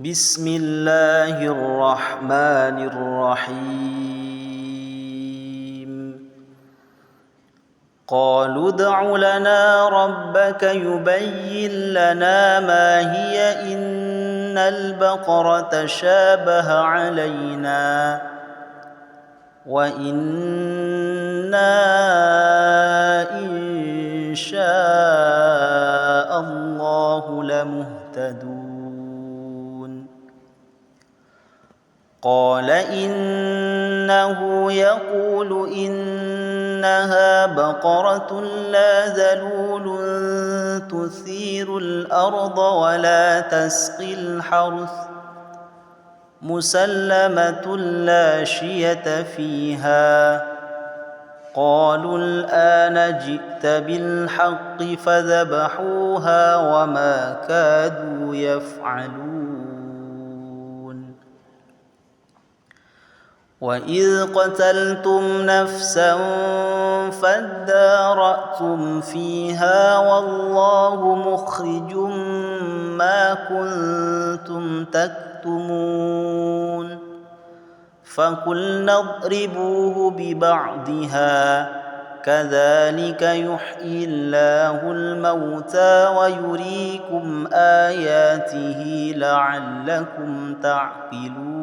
بسم الله الرحمن الرحيم قالوا ادع لنا ربك يبين لنا ما هي إن البقرة شابه علينا وإنا إن شاء الله لمهتدون قال إنه يقول إنها بقرة لا ذلول تثير الأرض ولا تسقي الحرث مسلمة لا شية فيها قالوا الآن جئت بالحق فذبحوها وما كادوا يفعلون وإذ قتلتم نفسا فادارأتم فيها والله مخرج ما كنتم تكتمون فقلنا اضربوه ببعضها كذلك يحيي الله الموتى ويريكم آياته لعلكم تعقلون